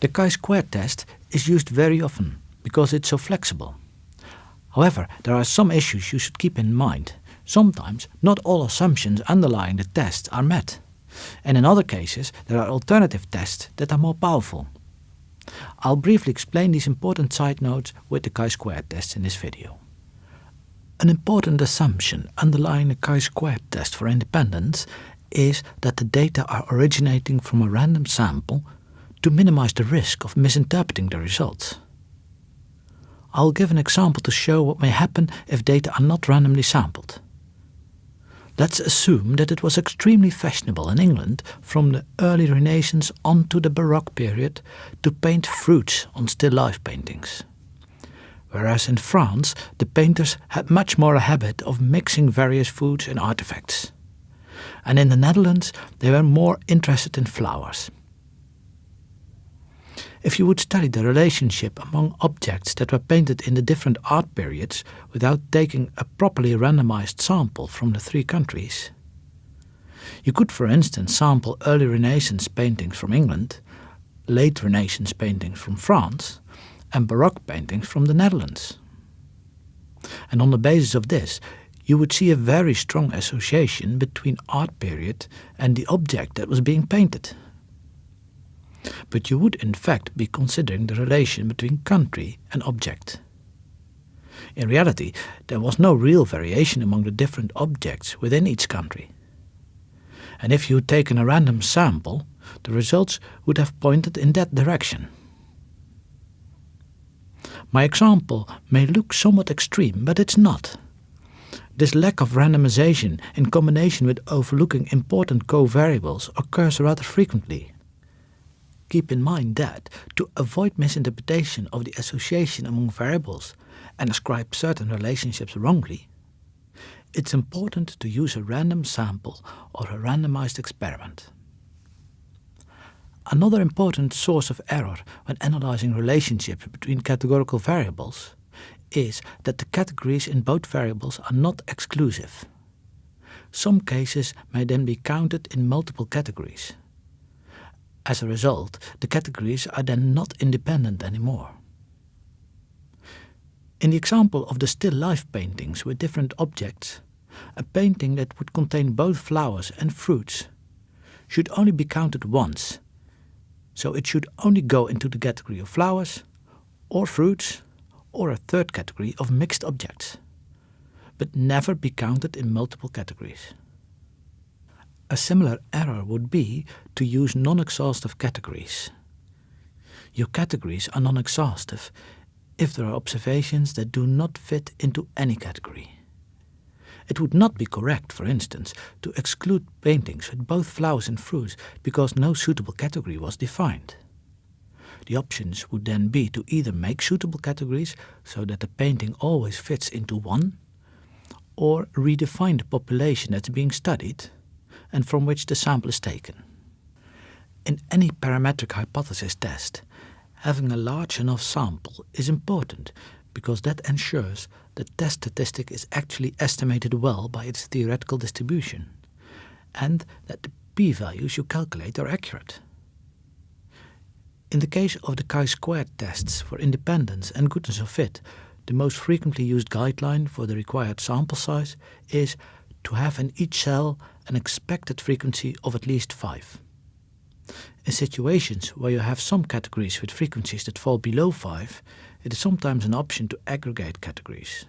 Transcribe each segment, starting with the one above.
The chi-squared test is used very often because it's so flexible. However, there are some issues you should keep in mind. Sometimes not all assumptions underlying the test are met, and in other cases there are alternative tests that are more powerful. I'll briefly explain these important side notes with the chi-squared test in this video. An important assumption underlying the chi-squared test for independence is that the data are originating from a random sample to minimize the risk of misinterpreting the results. I'll give an example to show what may happen if data are not randomly sampled. Let's assume that it was extremely fashionable in England from the early Renaissance on to the Baroque period to paint fruits on still life paintings. Whereas in France, the painters had much more a habit of mixing various foods and artifacts. And in the Netherlands, they were more interested in flowers. If you would study the relationship among objects that were painted in the different art periods without taking a properly randomized sample from the three countries, you could, for instance, sample early Renaissance paintings from England, late Renaissance paintings from France, and Baroque paintings from the Netherlands. And on the basis of this, you would see a very strong association between art period and the object that was being painted. But you would in fact be considering the relation between country and object. In reality, there was no real variation among the different objects within each country. And if you had taken a random sample, the results would have pointed in that direction. My example may look somewhat extreme, but it's not. This lack of randomization in combination with overlooking important covariables occurs rather frequently. Keep in mind that, to avoid misinterpretation of the association among variables and ascribe certain relationships wrongly, it's important to use a random sample or a randomized experiment. Another important source of error when analyzing relationships between categorical variables is that the categories in both variables are not exclusive. Some cases may then be counted in multiple categories. As a result, the categories are then not independent anymore. In the example of the still life paintings with different objects, a painting that would contain both flowers and fruits should only be counted once, so it should only go into the category of flowers or fruits or a third category of mixed objects, but never be counted in multiple categories. A similar error would be to use non-exhaustive categories. Your categories are non-exhaustive if there are observations that do not fit into any category. It would not be correct, for instance, to exclude paintings with both flowers and fruits because no suitable category was defined. The options would then be to either make suitable categories so that the painting always fits into one, or redefine the population that's being studied and from which the sample is taken. In any parametric hypothesis test, having a large enough sample is important because that ensures the test statistic is actually estimated well by its theoretical distribution, and that the p-values you calculate are accurate. In the case of the chi-squared tests for independence and goodness of fit, the most frequently used guideline for the required sample size is to have in each cell an expected frequency of at least 5. In situations where you have some categories with frequencies that fall below 5, it is sometimes an option to aggregate categories.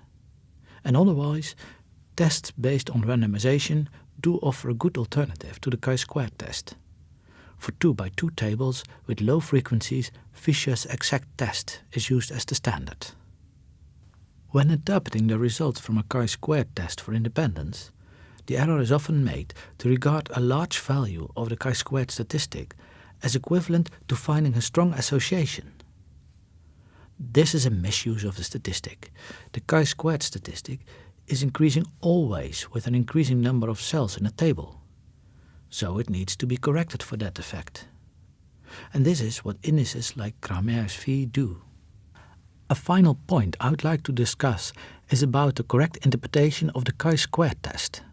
And otherwise, tests based on randomization do offer a good alternative to the chi-squared test. For 2x2 tables with low frequencies, Fisher's exact test is used as the standard. When interpreting the results from a chi-squared test for independence, the error is often made to regard a large value of the chi-squared statistic as equivalent to finding a strong association. This is a misuse of the statistic. The chi-squared statistic is increasing always with an increasing number of cells in a table, so it needs to be corrected for that effect. And this is what indices like Cramer's phi do. A final point I would like to discuss is about the correct interpretation of the chi-squared test.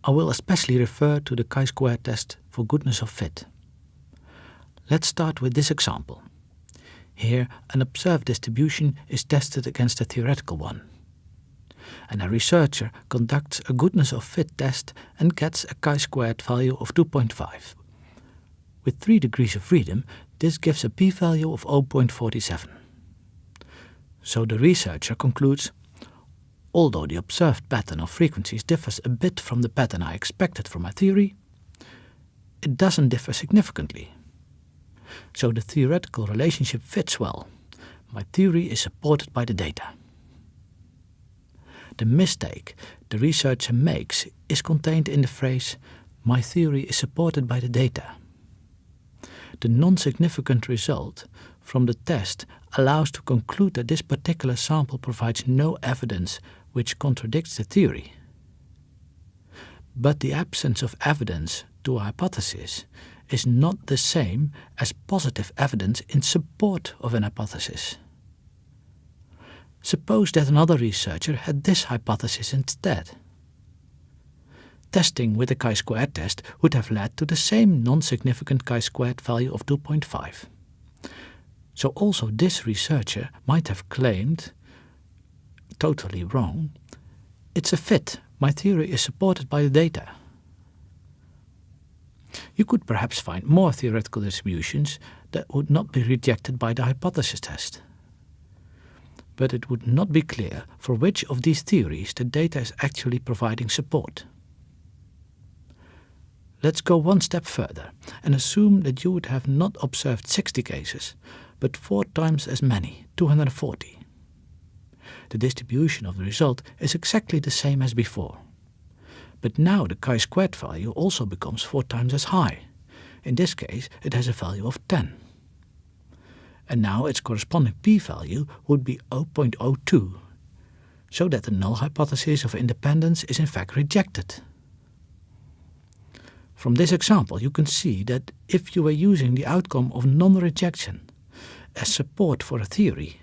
I will especially refer to the chi-squared test for goodness of fit. Let's start with this example. Here, an observed distribution is tested against a theoretical one. And a researcher conducts a goodness of fit test and gets a chi-squared value of 2.5. With 3 degrees of freedom, this gives a p-value of 0.47. So the researcher concludes, although the observed pattern of frequencies differs a bit from the pattern I expected from my theory, it doesn't differ significantly. So the theoretical relationship fits well. My theory is supported by the data. The mistake the researcher makes is contained in the phrase, my theory is supported by the data. The non-significant result from the test allows to conclude that this particular sample provides no evidence which contradicts the theory. But the absence of evidence to a hypothesis is not the same as positive evidence in support of an hypothesis. Suppose that another researcher had this hypothesis instead. Testing with a chi-squared test would have led to the same non-significant chi-squared value of 2.5. So also this researcher might have claimed, totally wrong, it's a fit, my theory is supported by the data. You could perhaps find more theoretical distributions that would not be rejected by the hypothesis test. But it would not be clear for which of these theories the data is actually providing support. Let's go one step further and assume that you would have not observed 60 cases, but 4 times as many, 240. The distribution of the result is exactly the same as before. But now the chi-squared value also becomes 4 times as high. In this case, it has a value of 10. And now its corresponding p-value would be 0.02, so that the null hypothesis of independence is in fact rejected. From this example, you can see that if you were using the outcome of non-rejection as support for a theory,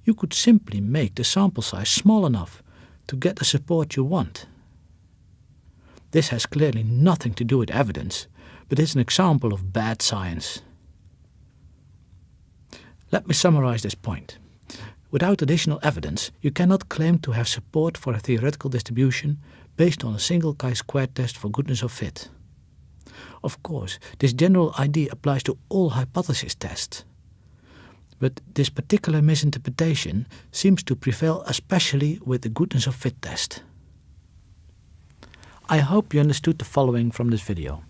you could simply make the sample size small enough to get the support you want. This has clearly nothing to do with evidence, but is an example of bad science. Let me summarize this point. Without additional evidence, you cannot claim to have support for a theoretical distribution based on a single chi-squared test for goodness of fit. Of course, this general idea applies to all hypothesis tests. But this particular misinterpretation seems to prevail especially with the goodness of fit test. I hope you understood the following from this video.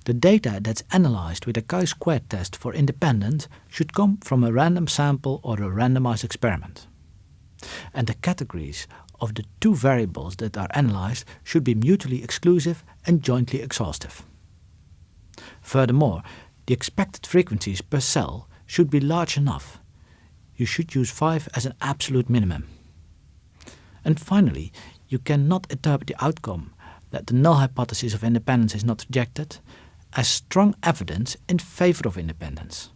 The data that's analyzed with a chi-squared test for independence should come from a random sample or a randomized experiment. And the categories of the 2 variables that are analyzed should be mutually exclusive and jointly exhaustive. Furthermore, the expected frequencies per cell should be large enough. You should use 5 as an absolute minimum. And finally, you cannot interpret the outcome that the null hypothesis of independence is not rejected as strong evidence in favor of independence.